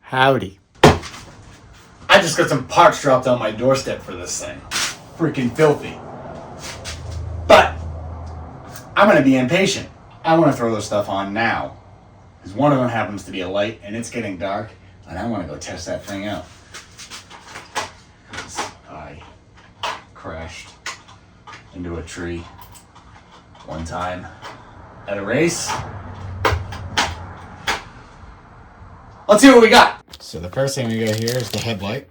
Howdy. I just got some parts dropped on my doorstep for this thing. Freaking filthy. But I'm going to be impatient. I want to throw this stuff on now. Because one of them happens to be a light and it's getting dark. And I want to go test that thing out. I crashed into a tree one time at a race. Let's see what we got. So the first thing we got here is the headlight.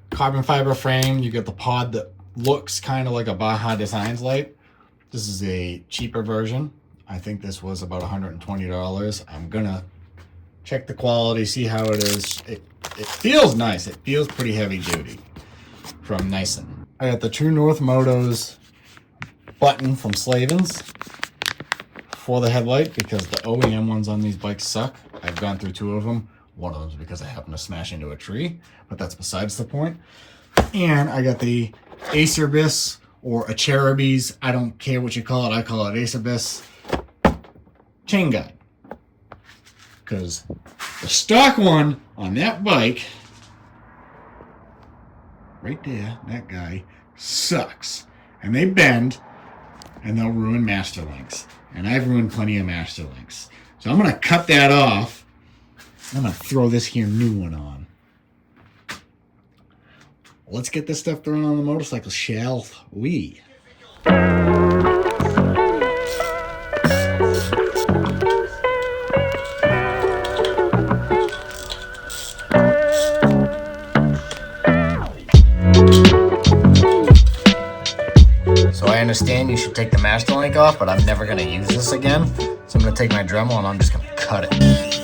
Carbon fiber frame. You get the pod that looks kind of like a Baja Designs light. This is a cheaper version. I think this was about $120. I'm gonna check the quality, see how it is. It feels nice. It feels pretty heavy duty from Nicecnc. I got the True North Moto's button from Slavens for the headlight because the OEM ones on these bikes suck. I've gone through two of them. One of them is because I happened to smash into a tree, but that's besides the point. And I got the Acerbis or Acerbis, I don't care what you call it, I call it Acerbis chain guide. Because the stock one on that bike, right there, that guy, sucks. And they bend, and they'll ruin master links. And I've ruined plenty of master links. So I'm going to cut that off. I'm going to throw this here new one on. Let's get this stuff thrown on the motorcycle, shall we? So I understand you should take the master link off, but I'm never going to use this again. So I'm going to take my Dremel and I'm just going to cut it.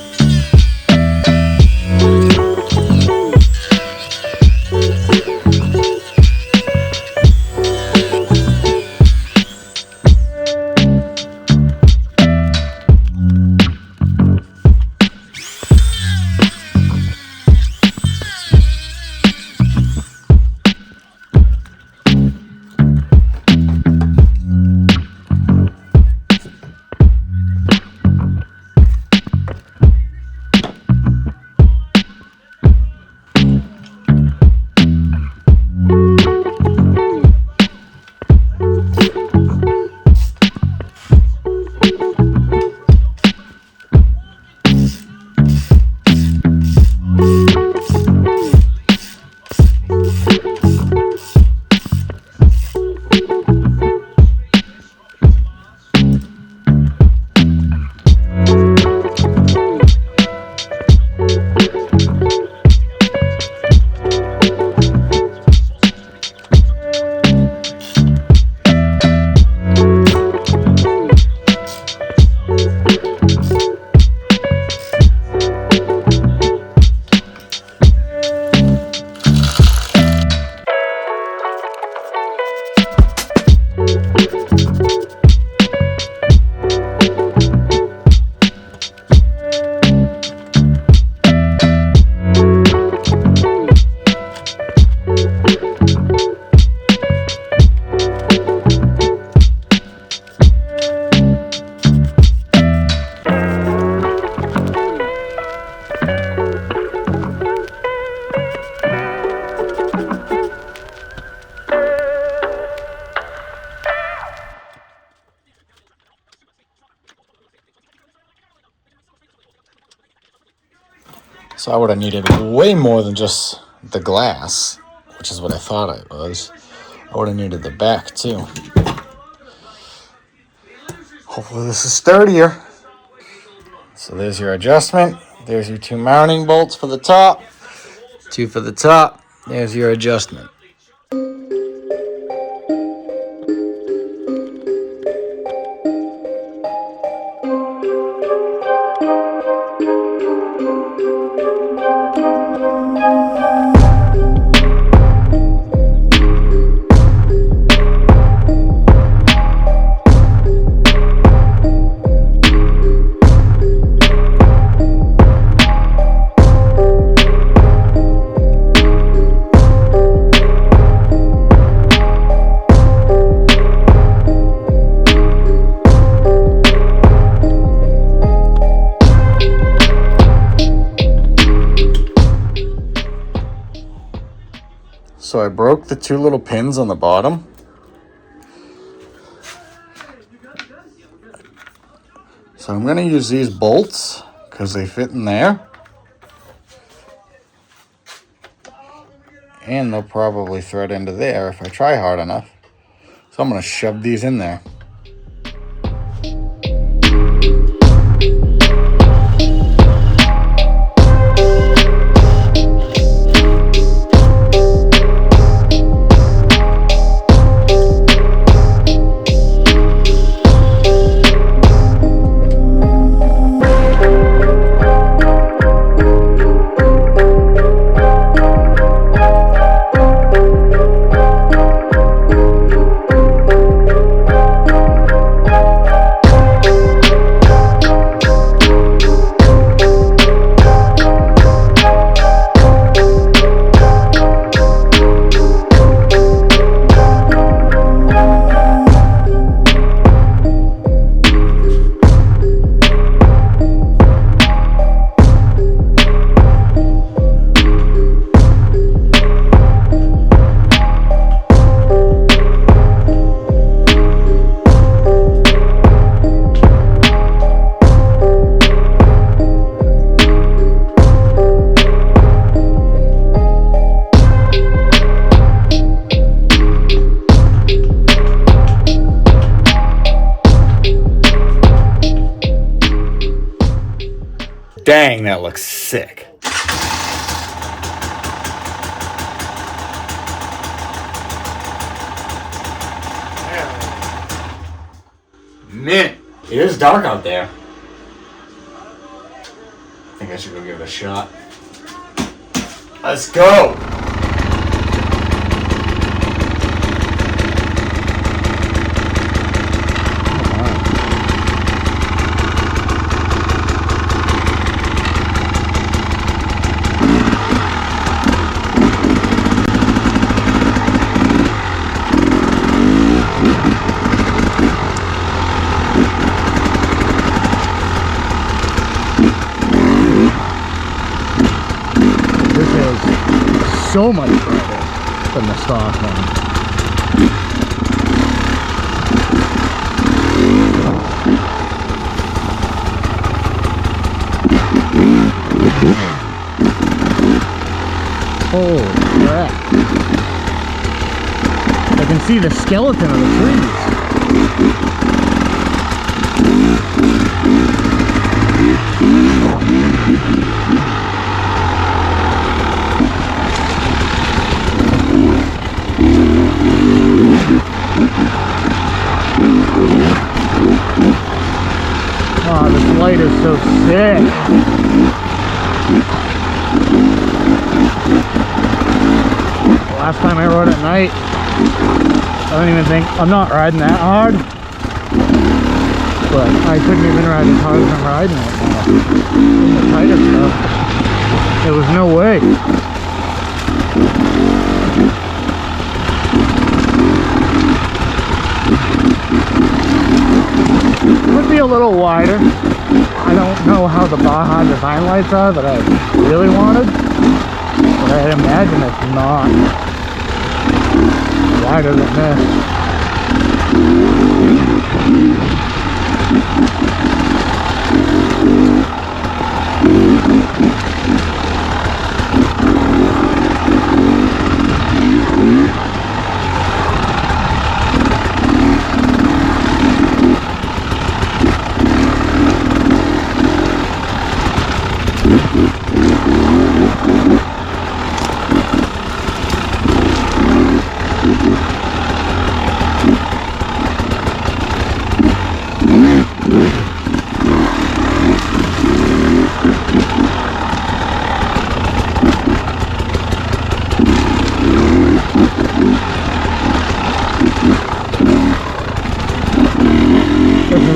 So I would have needed way more than just the glass, which is what I thought it was. I would have needed the back too. Hopefully this is sturdier. So there's your adjustment. There's your two mounting bolts for the top. Two for the top. There's your adjustment. So I broke the two little pins on the bottom. So I'm going to use these bolts because they fit in there. And they'll probably thread into there if I try hard enough. So I'm going to shove these in there. Dang, that looks sick. Man, it is dark out there. I think I should go give it a shot. Let's go! So much brighter than the stock one. Holy crap. I can see the skeleton of the trees. Oh, this light is so sick. Last time I rode at night, I don't even think, I'm not riding that hard, but I couldn't even ride as hard as I'm riding it now. In the tighter stuff, there was no way. Would be a little wider. I don't know how the Baja Design lights are that I really wanted, but I imagine it's not wider than this.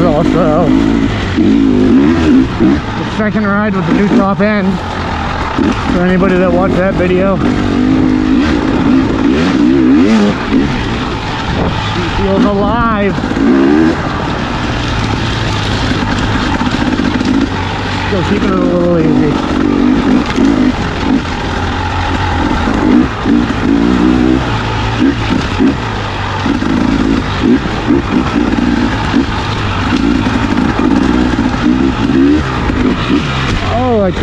Also, the second ride with the new top end. For anybody that watched that video, she feels alive. Still keeping it a little easy.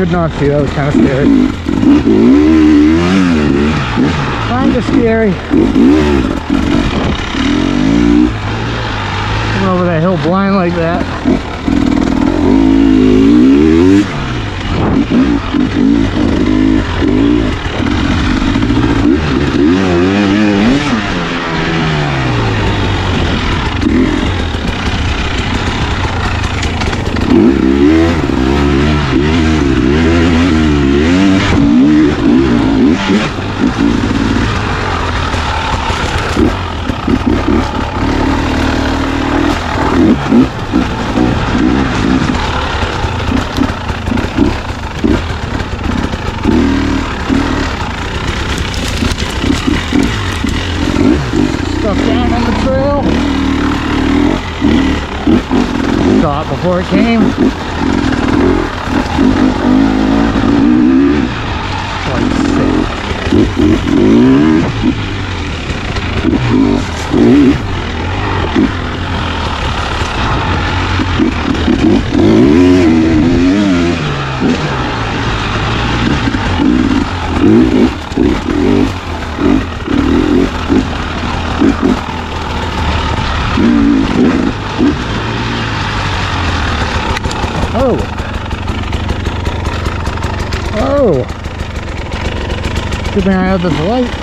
could not see. That was kind of scary. Kind of scary. Coming over that hill blind like that. Stuff down on the trail. Saw it before it came. Like oh! Oh! Good thing I have this light.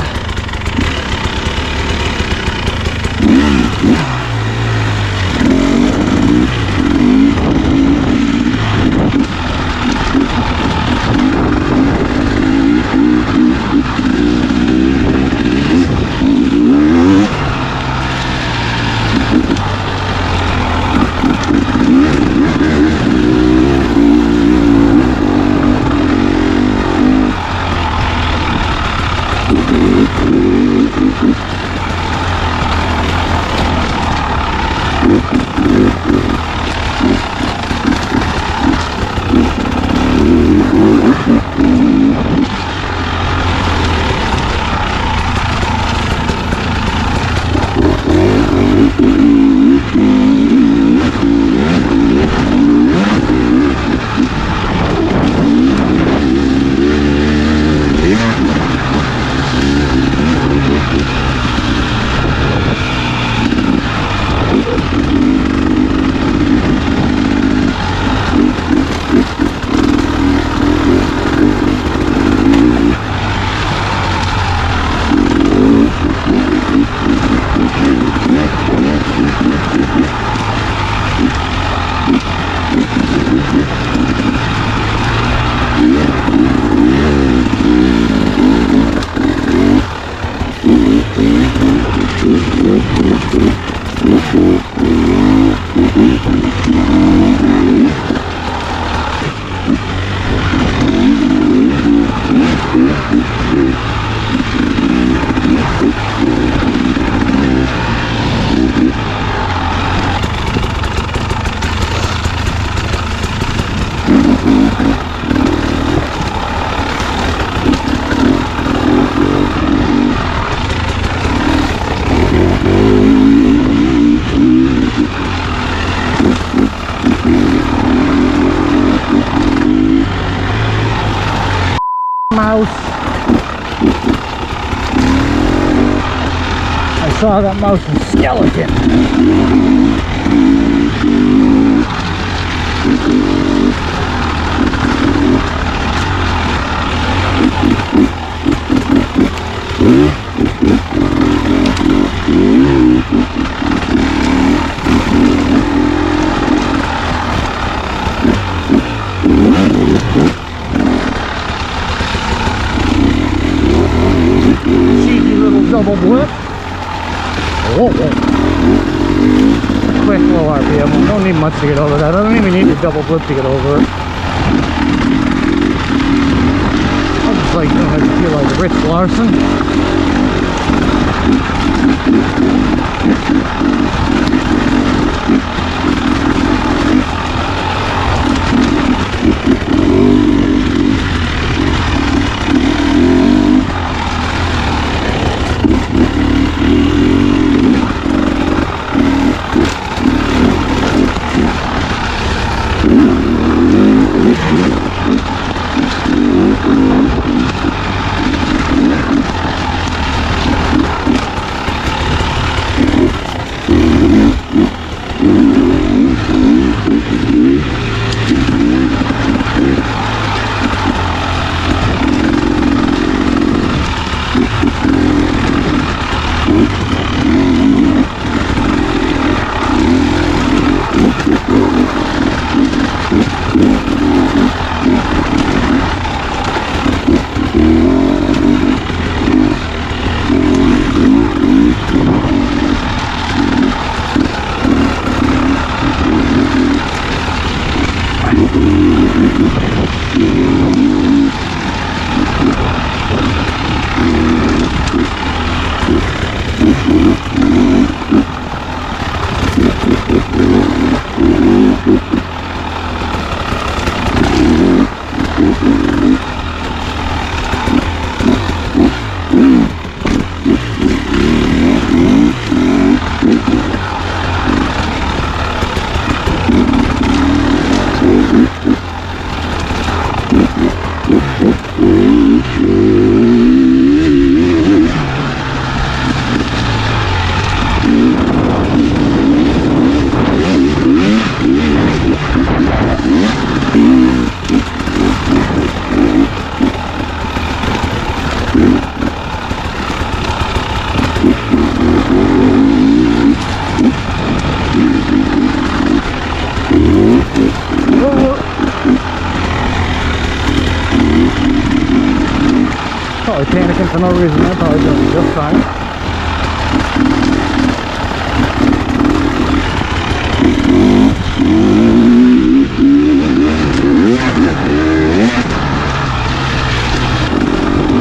Mouse. I saw that mouse's skeleton. Double blip. Oh, quick low RPM. Don't need much to get over that. I don't even need a double blip to get over it. I just like doing it to feel like Rich Larson. Probably panicking for no reason. They're probably doing just fine.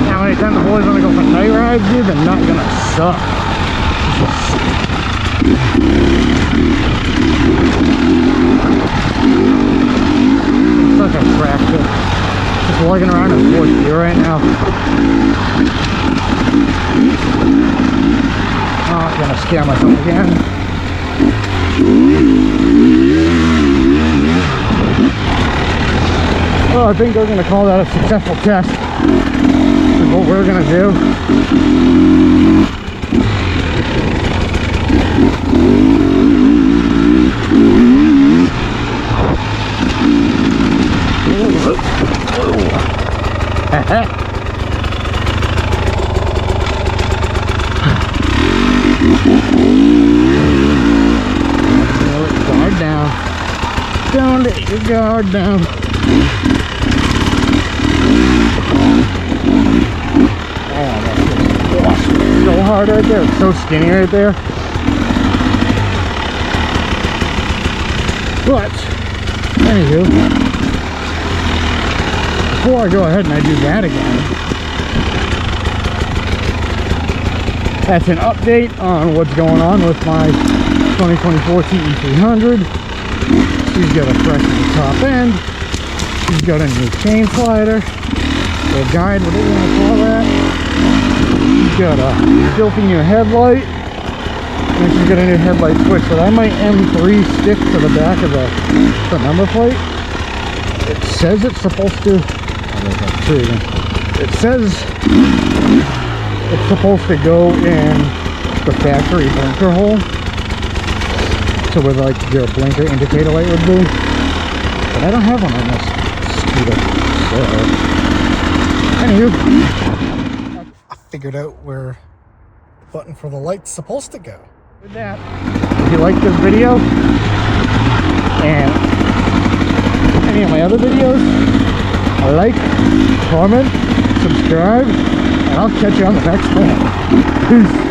Now anytime the boys want to go for night rides, dude, they're not gonna suck. It's such a tractor. Just lugging around in 4th gear right now. Oh, I'm gonna scare myself again. Well, I think they're gonna call that a successful test. This is what we're gonna do. Guard down. Don't let your guard down. Oh, that's so hard right there. It's so skinny right there. But, anywho, before I go ahead and I do that again, that's an update on what's going on with my 2024 TE300. She's got a fresh top end. She's got a new chain slider, or guide, whatever you want to call that. She's got a filthy new headlight, and she's got a new headlight switch. So that might M3 stick to the back of the number plate. It says it's supposed to. It says it's supposed to go in the factory blinker hole, so where like your blinker indicator light would be. But I don't have one on this scooter. So, anywho, I figured out where the button for the light's supposed to go. With that, if you like this video and any of my other videos, like, comment, subscribe, and I'll catch you on the next one. Peace.